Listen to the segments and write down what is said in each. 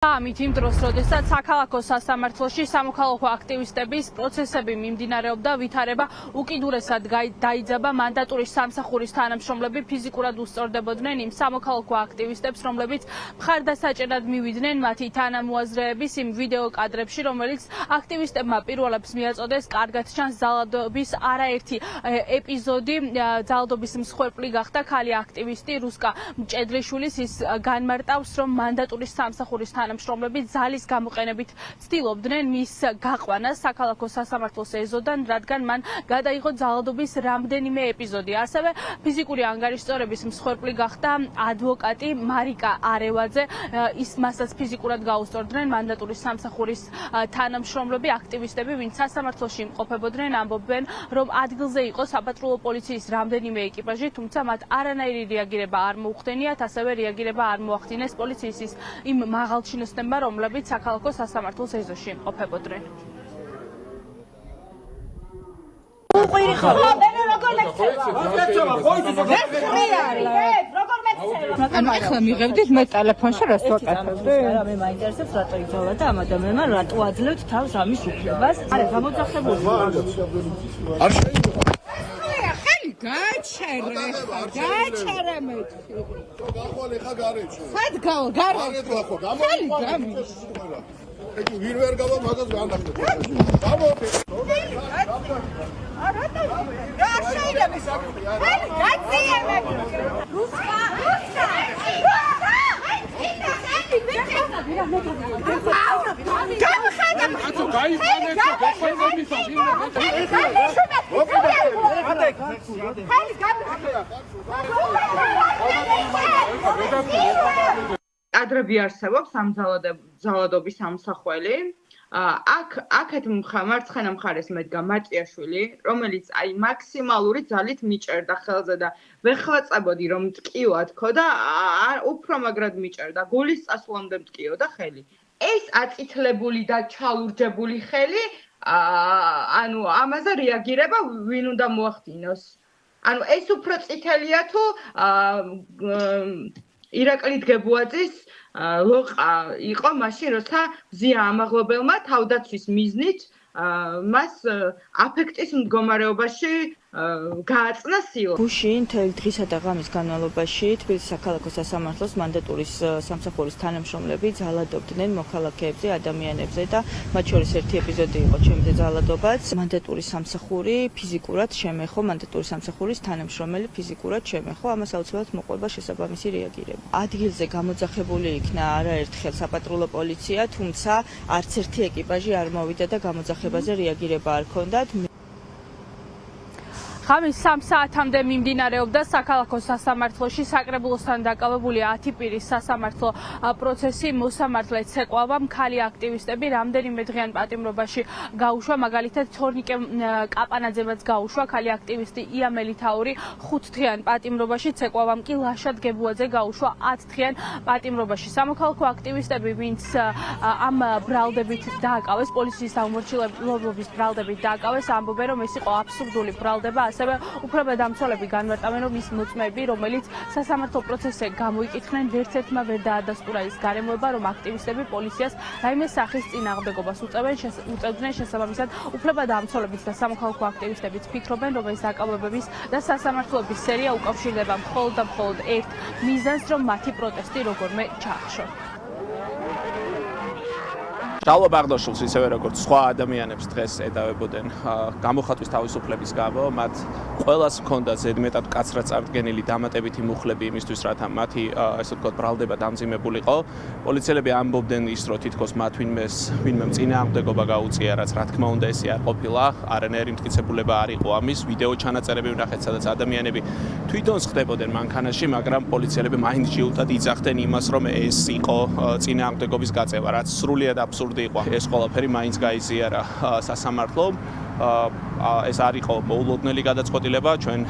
ამით იმ დროს, როდესაც საქალაქო სასამართლოში სამოქალაქო აქტივისტების პროცესები მიმდინარეობდა, ვითარება უკიდურესად დაიძაბა მანდატურის სამსახურის თანამშრომლები ფიზიკურად უსწორდებოდნენ იმ სამოქალაქო აქტივისტებს, რომლებიც მხარდასაჭერად მივიდნენ მათი თანამოაზრეების იმ ვიდეო კადრებში, რომელიც აქტივისტებმა პირველებს მიაწოდეს, კარგად ჩანს ძალადობის არაერთი ეპიზოდი, ძალადობის მსხვერპლი გახდა ქალი აქტივისტი რუსკა მჭედრიშვილის, ის განმარტავს, რომ მანდატურის სამსახურის თანამშრომლები ძალის გამოყენებით ცდილობდნენ მის გაყვანას საქალაქო სასამართლოს ეზოდან, რადგან მან გადაიღო ძალადობის რამდენიმე ეპიზოდი. ასევე ფიზიკური ანგარიშწორების მსხვერპლი გახდა ადვოკატი მარიკა არევაძე, ის მასაც ფიზიკურად გაუსწორდნენ მანდატურის სამსახურის თანამშრომლები, აქტივისტები, ვინც სასამართლოში იმყოფებოდნენ, ამბობენ, რომ ადგილზე იყო საპატრულო პოლიციის რამდენიმე ეკიპაჟი, თუმცა მათ არანაირი რეაგირება არ მოუხდენიათ, ასევე რეაგირება არ მოახდინეს პოლიციის ის იმ მაღალჩინოსნებმა, რომლებიც საქალაქო სასამართლოს ეზოში იმყოფებოდნენ. ანუ ახლა მიღებდით მე ტელეფონში რას ვაკეთებდი? არა, მე მაინტერესებს რატო იგზავნა და ამ ადამიანმა რატო აძლევთ თავს ამის უფლებას? არა, გამოძახებული. არ შეიძლება. გაჩერე მეთქი. გახვალ ხა გარეჩო. სად გარე? გახვალ გამო. ეკი ვინ ვერ გავა მაგას განახდა. გამოდე. რა შეიძლება ის? გაციემე. რუსკა. კადრები არსებობს ამ ძალადობის სამსახველი. აქეთ მარცხენა მხარეს მედგა მატიაშვილი, რომელიც აი მაქსიმალური ძალით მიჭერდა ხელზე და ვეხვეწებოდი რომ მტკივა თქო და უფრო მაგრად მიჭერდა, გულის წასვლამდე მტკიოდა ხელი. ეს აწითლებული და ჩალურჯებული ხელი, ანუ ამაზე რეაგირება ვინ უნდა მოახდინოს. ანუ ეს უფრო წითელია თუ ირაკლი დგებუაძის ლოყა იყო მაშინ, როცა მზია ამაღლობელმა თავდაცვის მიზნით მას აფექტის მდგომარეობაში გააწნა სილა. გუშინ მთელი დღისა და ღამის განმავლობაში თბილისის საქალაქო სასამართლოს მანდატურის სამსახურის თანამშრომლები ძალადობდნენ მოქალაქეებზე, ადამიანებზე და მათ შორის ერთი ეპიზოდი იყო ჩემზე ძალადობაც. მანდატურის სამსახური ფიზიკურად შემეხო, მანდატურის სამსახურის თანამშრომელი ფიზიკურად შემეხო, ამას აუცილებლად მოყვება შესაბამისი რეაგირება. ადგილზე გამოძახებული იქნა არაერთხელ საპატრულო პოლიცია, თუმცა არც ერთი ეკიპაჟი არ მოვიდა და გამოძახებაზე რეაგირება არ ჰქონდათ. ღამის 3 საათამდე მიმდინარეობდა საქალაქო სასამართლოში საკრებულოსთან დაკავებული 10 პირის სასამართლო პროცესი. მოსამართლე ცეკვავა ქალი აქტივისტები რამდენიმე დღიან პატიმრობაში გაუშვა, მაგალითად თორნიკე კაპანაძემაც გაუშვა ქალი აქტივისტი იამელი თაური 5 დღიან პატიმრობაში, ცეკვავამ კი ლაშა დგებუაძე გაუშვა 10 დღიან პატიმრობაში. სამოქალაქო აქტივისტები, ვინც ამ ბრალდებით დააკავეს, პოლიციის აღმორჩილებლობის ბრალდებით დააკავეს, ამბობენ, რომ ეს იყო აბსურდული ბრალდება. ასევე უფლებადამცველები განმარტავენ, რომ ის მოწმეები, რომელიც სასამართლო პროცესზე გამოიკითხნენ, ვერც ერთმა ვერ დაადასტურა ის გარემოება, რომ აქტივისტები პოლიციას რაიმე სახის წინააღმდეგობას უწევდნენ. შესაბამისად, უფლებადამცველებიც და სამოქალაქო აქტივისტებიც ფიქრობენ, რომ ეს დაკავებების და სასამართლოების სერია უკავშირდება მხოლოდ და მხოლოდ ერთ მიზანს, რომ მათი პროტესტი როგორმე ჩაახშონ. ჟალვა ბაღდაშვილს ისევე როგორც სხვა ადამიანებს დღეს ედავებოდნენ გამოხატვის თავისუფლების გამო, მათ ყველას ჰქონდა ზედმეტად კაცრად წარდგენილი დამატებითი მუხლები იმისთვის, რათა მათი ესე ვთქვათ ბრალდება დამძიმებულიყო. პოლიციელები ამბობდნენ ის, რომ თითქოს მათ ვინმე წინააღმდეგობა გაუწია, რაც რა თქმა უნდა ესე არ ყოფილა, არანაირი მტკიცებულება არ იყო ამის. ვიდეო ჩანაწერები ვნახეთ, სადაც ადამიანები თვითონ ხდებოდნენ მანქანაში, მაგრამ პოლიციელები მაინც ჯიუტად იძახდნენ იმას, რომ ეს იყო წინააღმდეგობის გაწევა, რაც სრულიად აბსურდია. ეს ყველაფერი მაინც გაიზიარა სასამართლომ. ეს არ იყო მოულოდნელი გადაწყვეტილება, ჩვენ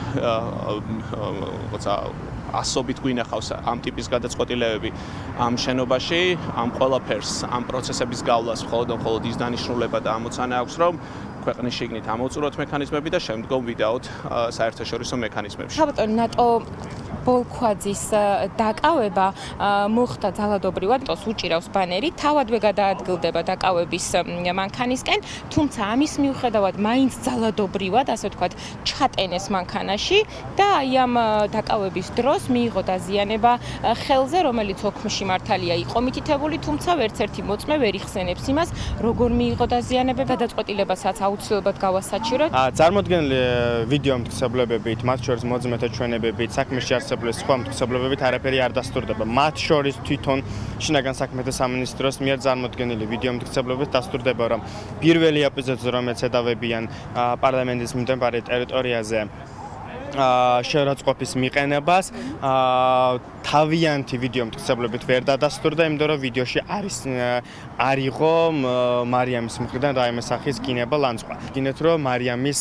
ასობით გვინახავს ამ ტიპის გადაწყვეტილებები ამ შენობაში, ამ ყველაფერს, ამ პროცესების გავლას მხოლოდ ის დანიშნულება და ამოცანა აქვს, რომ ქვეყნის შიგნით ამოვწუროთ მექანიზმები და შემდგომ ვიდაოთ საერთაშორისო მექანიზმებში. საბატონო ნატო ბოლქვაძის დაკავება მოხდა ძალადობრივად, უჭირავს ბანერი, თავადვე გადაადგილდება დაკავების მანქანისკენ, თუმცა ამის მიუხედავად მაინც ძალადობრივად, ასე ვთქვათ, ჩატენეს მანქანაში და აი ამ დაკავების დროს მიიღო დაზიანება ხელზე, რომელიც ოქმში მართალია იყო მითითებული, თუმცა ვერცერთი მოწმე ვერ იხსენებს იმას, როგორ მიიღო დაზიანება, გადაწყვეტილებასაც აუცილებლად გავასაჩივროთ. წარმოდგენილი ვიდეო მტკიცებლებებით, მათ შორის მოძმეთა ჩვენებებით, საქმეში არსებული სხვა მტკიცებლებებით არაფერი არ დასტურდება. მათ შორის თვითონ შინაგან საქმეთა სამინისტროს მიერ წარმოდგენილი ვიდეო მტკიცებლებებით დასტურდება, რომ პირველი ეპიზოდზე, რომელიც ედავებიან პარლამენტის მიმდებარე ტერიტორიაზე შეურაცხყოფის მიყენებას, თავიანთი ვიდეო მტკიცებლებით ვერ დადასტურდა, იმიტომ რომ ვიდეოში არ იყო მარიამის მხრიდან რაიმე სახის გინება ლანძღვა. გინდათ რომ მარიამის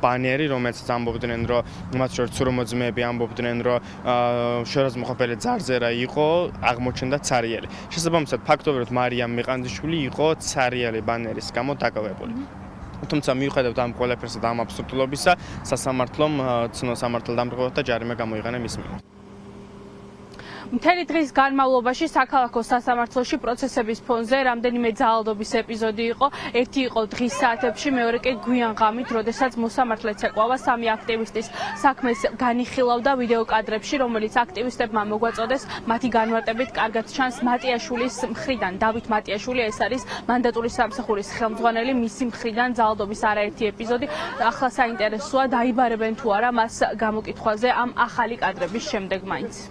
ბანერი, რომელიც ამბობდნენ, რომ მათ შორის ცურმოძმეები ამბობდნენ, რომ შეურაცხყოფელი ძარზერა იყო, აღმოჩნდა ცარიელი. შესაბამისად, ფაქტობრივად მარიამ მიყანდიშვილი იყო ცარიელი ბანერის გამო დაკავებული. თუმცა მიუხედავად ამ ყველაფერსა და ამ აბსურდულობისა, სასამართლომ ცნო სამართალდამტკიცებელთა ჯარიმა გამოიყენა მის მიმართ. მთელი დღის განმავლობაში საქალაქო სასამართლოში პროცესების ფონზე რამდენიმე ძალადობის ეპიზოდი იყო. ერთი იყო დღის საათებში, მეორე კი გვიან ღამით, როდესაც მოსამართლეც ეკვლავა სამი აქტივისტის საქმეს განიხილავდა ვიდეო კადრებში, რომელიც აქტივისტებმა მოგვაწოდეს მათი განმარტებით კარგად ჩანს მატიაშვილის მხრიდან. დავით მატიაშვილი ეს არის მანდატური სამსახურის ხელმძღვანელი, მისი მხრიდან ძალადობის არაერთი ეპიზოდი. ახლა საინტერესოა დაიბარებენ თუ არა მას გამოკითხვაზე ამ ახალი კადრების შემდეგ მაინც.